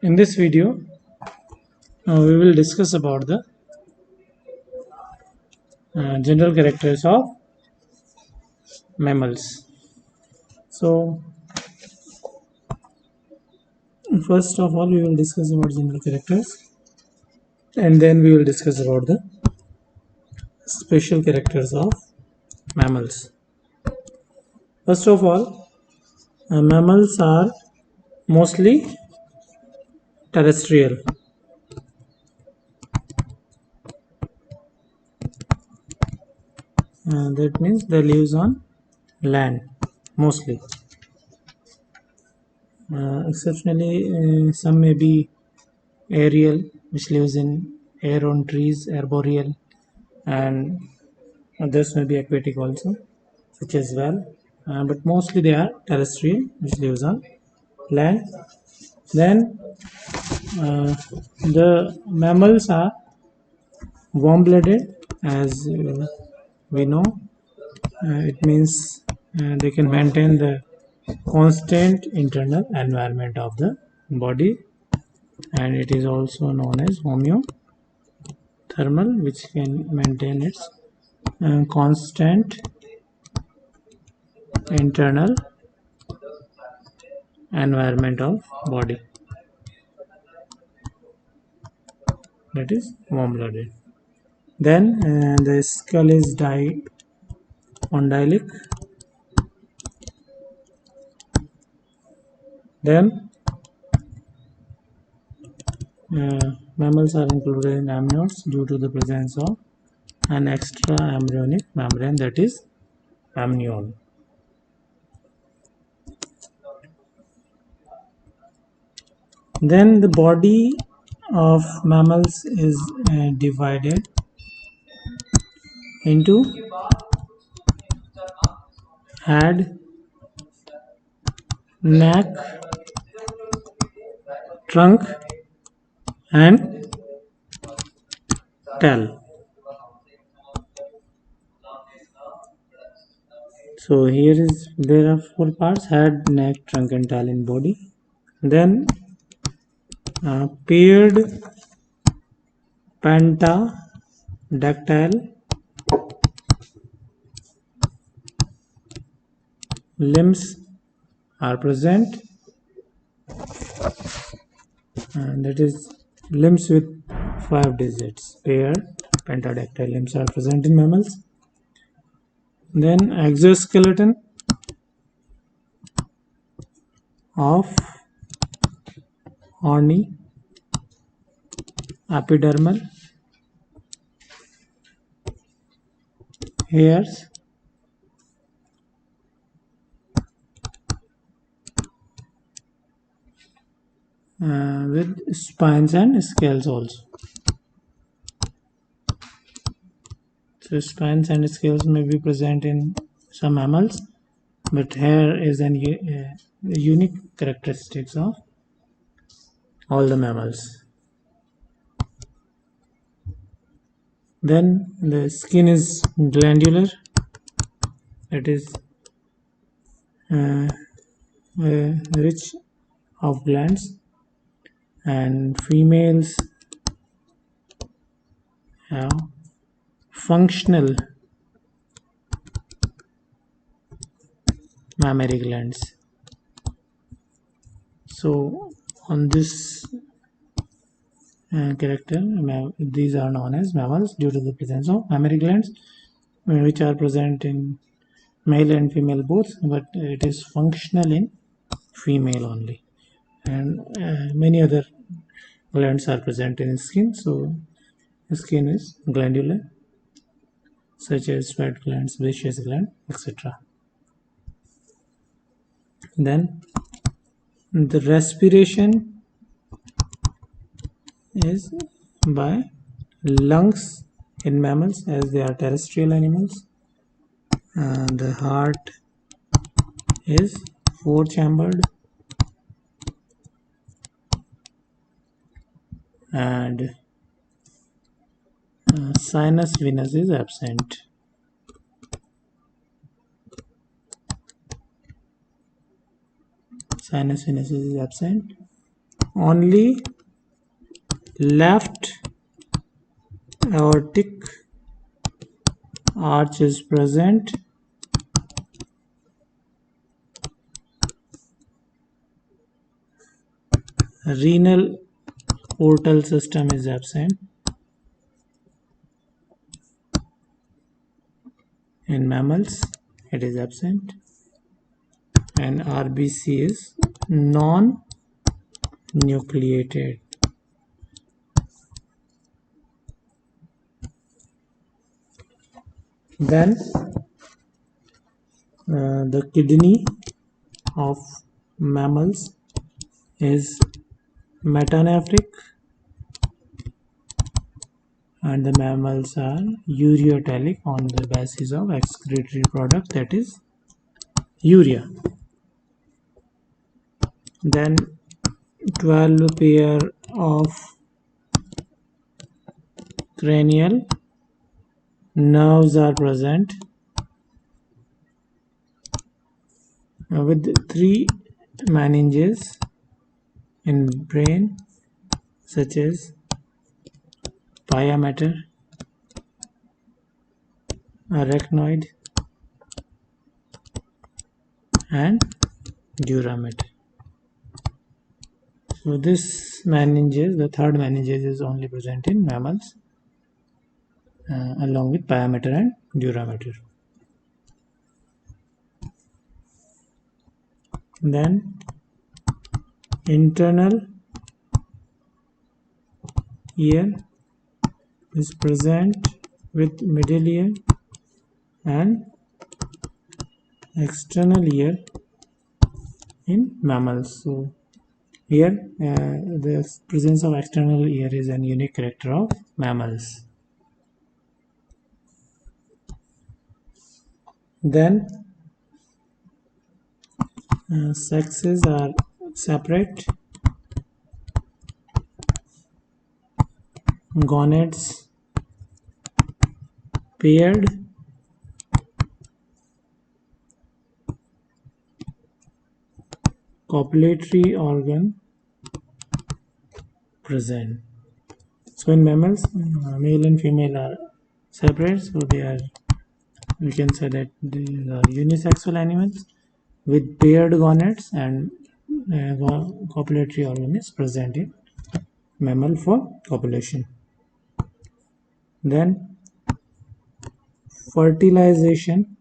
In this video, we will discuss about the general characters of mammals. So, first of all, we will discuss about general characters, and then we will discuss about the special characters of mammals. First of all, mammals are mostly terrestrial. That means they live on land mostly. Exceptionally, some may be aerial, which lives in air on trees, arboreal, and others may be aquatic also, such as well. But mostly they are terrestrial, which lives on land. Then the mammals are warm-blooded, as we know. It means they can maintain the constant internal environment of the body, and it is also known as homeothermal, which can maintain its constant internal environment of body, that is warm-blooded. Then the skull is dipondylic. Then mammals are included in amniotes due to the presence of an extra embryonic membrane, that is amnion. Then the body of mammals is divided into head, neck, trunk, and tail. So there are four parts: head, neck, trunk, and tail in body. Then paired pentadactyl limbs are present, and that is limbs with 5 digits. Paired pentadactyl limbs are present in mammals. Then exoskeleton of horny epidermal hairs with spines and scales also. So spines and scales may be present in some mammals, but hair is a unique characteristics of all the mammals. Then the skin is glandular. It is rich of glands, and females have functional mammary glands. So on this character, these are known as mammals due to the presence of mammary glands, which are present in male and female both, but it is functional in female only. And many other glands are present in skin, so skin is glandular, such as sweat glands, sebaceous gland, etc. Then the respiration is by lungs in mammals, as they are terrestrial animals. The heart is 4-chambered, and sinus venous is absent. Sinus venous is absent. only left aortic arch is present. Renal portal system is absent. In mammals, it is absent. And RBC is non-nucleated. Then the kidney of mammals is metanephric, and the mammals are ureotelic on the basis of excretory product, that is urea. Then 12 pair of cranial nerves are present with 3 meninges in brain, such as pia mater, arachnoid, and dura mater. So this meninges, the third meninges, is only present in mammals, along with pia mater and dura mater. Then internal ear is present with middle ear, and external ear in mammals. So here the presence of external ear is a unique character of mammals. Then sexes are separate. Gonads paired. Copulatory organ present. So in mammals, male and female are separate, so we can say that they are unisexual animals with paired gonads, and copulatory organ is present in mammal for copulation. Then fertilization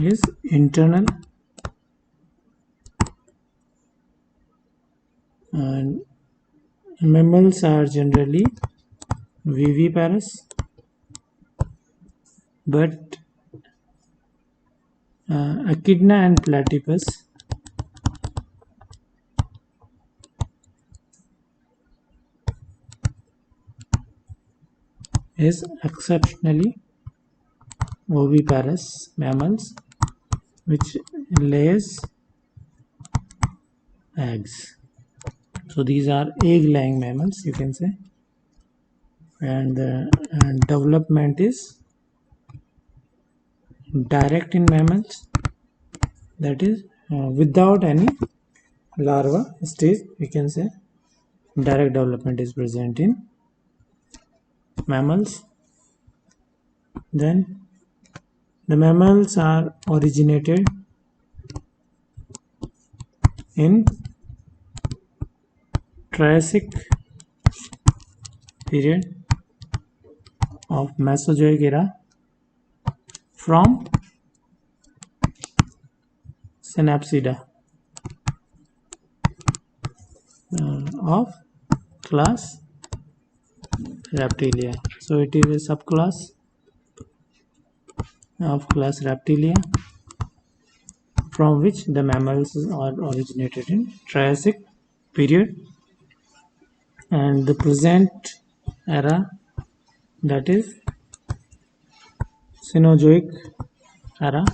is internal, and mammals are generally viviparous, but echidna and platypus is exceptionally oviparous mammals which lays eggs. So these are egg-laying mammals, you can say, and development is direct in mammals, that is without any larva stage, we can say direct development is present in mammals. Then the mammals are originated in Triassic period of Mesozoic era from Synapsida of class Reptilia. So it is a subclass of class Reptilia, from which the mammals are originated in Triassic period, and the present era, that is Cenozoic era,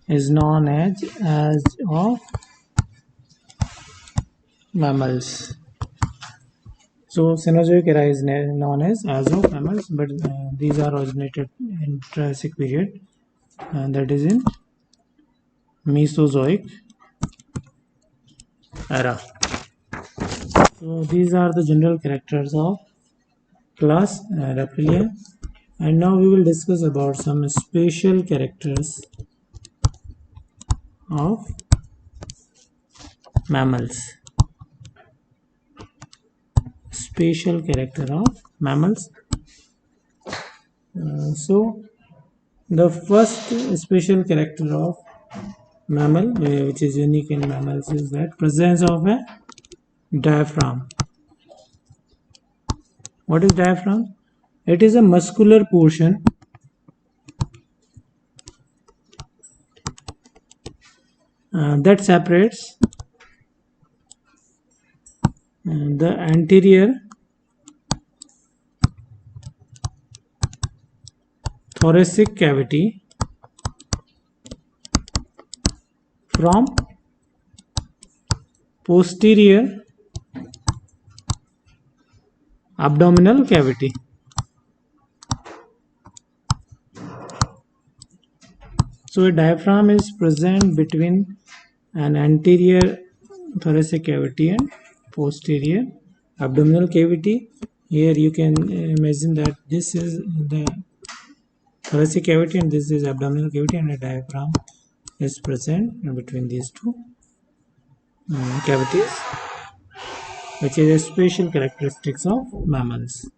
is known as of mammals. So Cenozoic era is known as of mammals, but these are originated in Triassic period, and that is in Mesozoic era. So these are the general characters of class Reptilia, and now we will discuss about some special characters of mammals. Special character of mammals. So the first special character of mammal, which is unique in mammals, is that presence of a diaphragm. What is diaphragm? It is a muscular portion that separates the anterior thoracic cavity from posterior abdominal cavity. So a diaphragm is present between an anterior thoracic cavity and posterior abdominal cavity. Here you can imagine that this is the thoracic cavity and this is abdominal cavity, and a diaphragm is present between these two cavities, which is a special characteristics of mammals.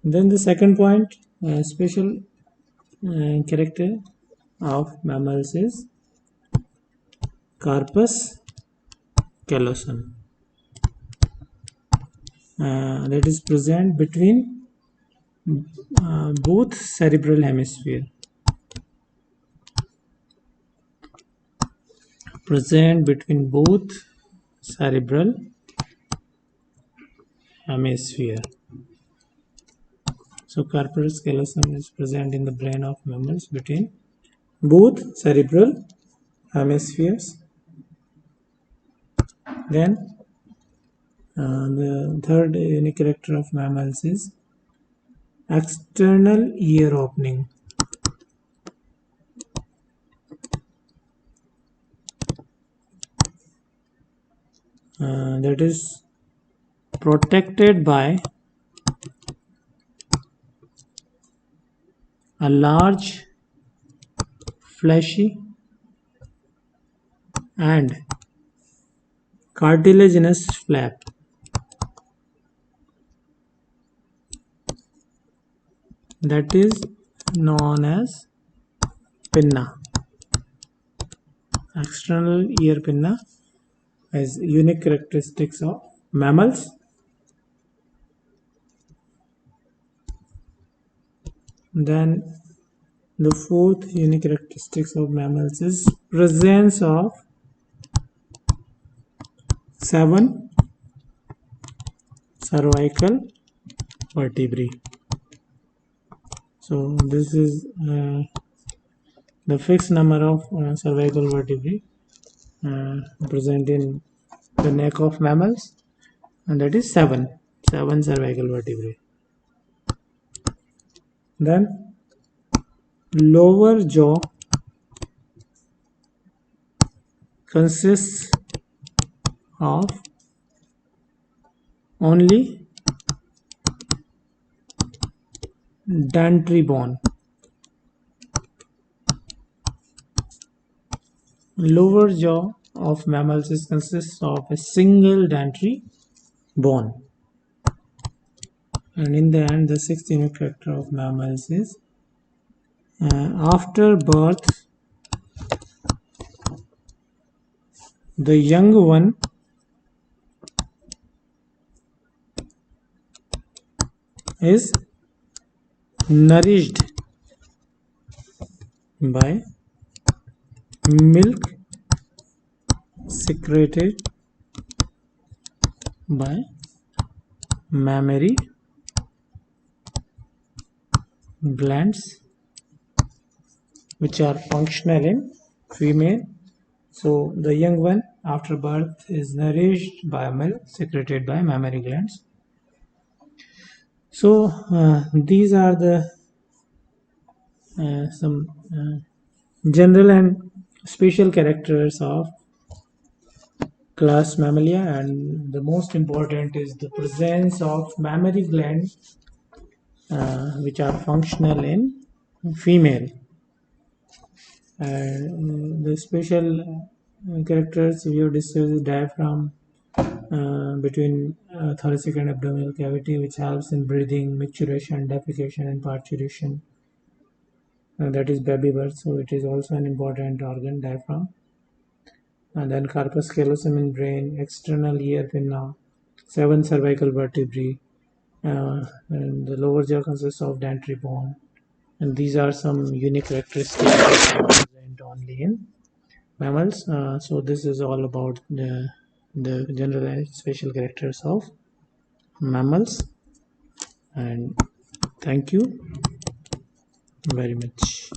Then the second point, special character of mammals is corpus callosum, that is present between both cerebral hemisphere. Present between both cerebral hemisphere. So corpus callosum is present in the brain of mammals between both cerebral hemispheres. Then the third unique character of mammals is external ear opening. That is protected by a large, fleshy and cartilaginous flap. That is known as pinna. External ear pinna has unique characteristics of mammals. Then the fourth unique characteristics of mammals is presence of 7 cervical vertebrae. So this is the fixed number of cervical vertebrae present in the neck of mammals, and that is 7 cervical vertebrae. Then lower jaw consists of only dentary bone. Lower jaw of mammals consists of a single dentary bone. And in the end, the sixth unique character of mammals is after birth, the young one is nourished by milk secreted by mammary glands, which are functional in female. So the young one after birth is nourished by milk secreted by mammary glands. So these are the some general and special characters of class Mammalia, and the most important is the presence of mammary glands which are functional in female. And the special characters we have discussed is diaphragm between thoracic and abdominal cavity, which helps in breathing, micturition, defecation, and parturition. That is baby birth, so it is also an important organ, diaphragm. And then corpus callosum in brain, external ear pinna, 7 cervical vertebrae, and the lower jaw consists of dentary bone. And these are some unique characteristics present only in mammals. So this is all about the general and special characters of mammals. And thank you very much.